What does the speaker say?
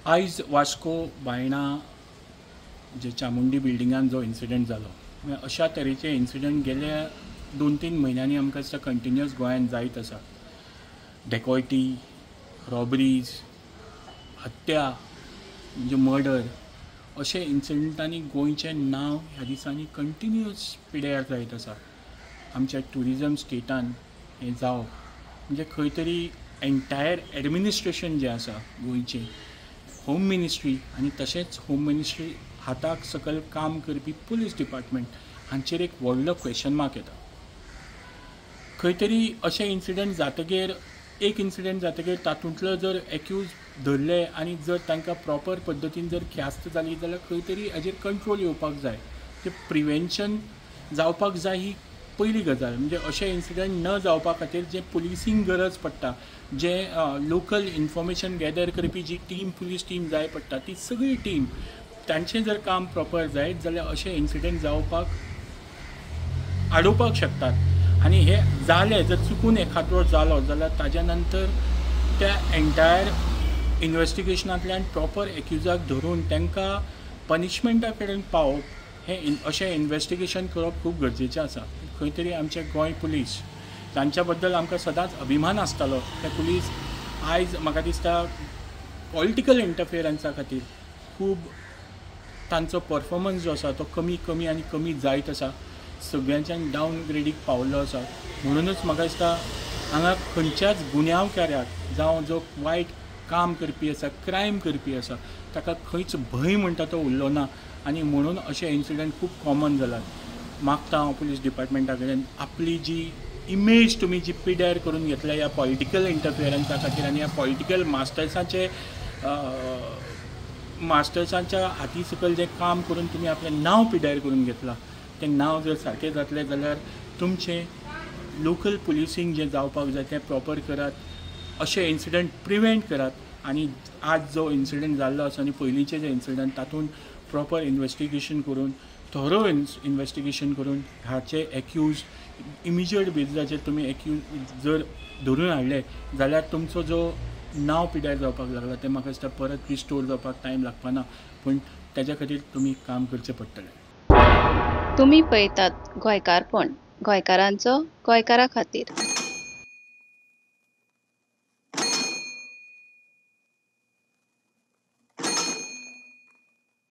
आयज वास्को बायणा जे चामुंडी बिल्डिंगान जो इन्सिडंट जालो, अशा तरेचे इन्सिडंट गेल्या 2-3 म्हयन्यांनी आमकां दिसता कंटिन्युअस गोंयांत जायत आसा. डेकॉयटी, रॉबरीज, हत्या म्हणजे मर्डर अशे इन्सिडंटांनी गोंयचें नांव ह्या दिसांनी कंटिन्युअस पिड्यार जायत आसा. आमच्या ट्युरिजम स्टेटान हें जावप म्हणजे खंय तरी एंटायर एडमिनिस्ट्रेशन जें आसा गोंयचें, होम मिनिस्ट्री आनी तशेंच होम मिनिस्ट्री हाताक सकयल काम करपी पुलीस डिपार्टमेंट हांचेर एक व्हडलो क्वेश्चन मार्क येता. खंय तरी अशें इन्सिडंट जातकीर एक इन्सिडंट जातकीर तातूंतलो जर एक्यूज धरले आनी जर तांकां प्रॉपर पद्दतीन जर ख्यास्त जाली जाल्यार खंय तरी हाजेर कंट्रोल येवपाक जाय. ते प्रिवेंशन जावपाक जाय ही पयली गजाल. म्हणजे अशें इन्सिडंट न जावपा खातीर जे पुलिसींग गरज पडटा, जे लोकल इन्फॉर्मेशन गॅदर करपी जी टीम पुलीस टीम जाय पडटा ती सगळी टीम तांचें जर काम प्रॉपर जायत जाल्यार अशें इन्सिडंट जावपाक आडोवपाक शकतात. आनी हे जाले जर चुकून एखादो जालो जाल्यार ताज्या नंतर त्या एंटायर इन्वेस्टिगेशनांतल्यान प्रॉपर एक्युजाक धरून तांकां पनिशमेंटा कडेन पावप हें अशें इन्वेस्टिगेशन करप खूब गरजेचें आसा. खंय तरी आमचे गोंय पुलीस तांच्या बद्दल आमकां सदांच अभिमान आसतालो. ते पुलीस आयज म्हाका दिसता पॉलिटिकल इंटरफियरन्सा खातीर खूब तांचो परफॉर्मन्स जो आसा तो कमी आनी कमी जायत आसा. सगळ्यांच्यान डावन ग्रेडीक पावल्लो आसा. म्हणूनच म्हाका दिसता हांगा खंयच्याच गुन्यांवकाराक जावं जो वायट काम करपी आसा, क्रायम करपी आसा, ताका खंयच भंय म्हणटा तो उरलो ना. आनी म्हणून अशे इन्सिडंट खूब कॉमन जालात. मागता हांव पुलीस डिपार्टमेंटा कडेन आपली जी इमेज तुमी जी पिड्यार करून घेतल्या ह्या पॉलिटिकल इंटरफियरन्सा खातीर आनी ह्या पॉलिटिकल मास्टर्सांच्या हाती सकयल जें काम करून तुमी आपलें नांव पिड्यार करून घेतलां, तें नांव जर सारकें जातलें जाल्यार तुमचें लोकल पुलिसींग जें जावपाक जाय तें प्रॉपर करात. अशे इन्सिडंट प्रिवेंट करात. आनी आज जो इन्सिडंट जाल्लो आसा आनी पयलींचे जे इन्सिडंट तातूंत प्रॉपर इन्वेस्टिगेशन करून थोरो इन्वेस्टिगेशन करून हाचे एक्यूज इमिजिएट बेजिसाचेर तुमी एक्यूज जर धरून हाडले जाल्यार तुमचो जो नांव पिड्यार जावपाक लागला तें म्हाका दिसता परत रिस्टोर जावपाक टायम लागपाना. पूण तेज्या खातीर तुमी काम करचें पडटलें. तुमी पळयतात गोंयकारपण, गोंयकारांचो गोंयकारा खातीर.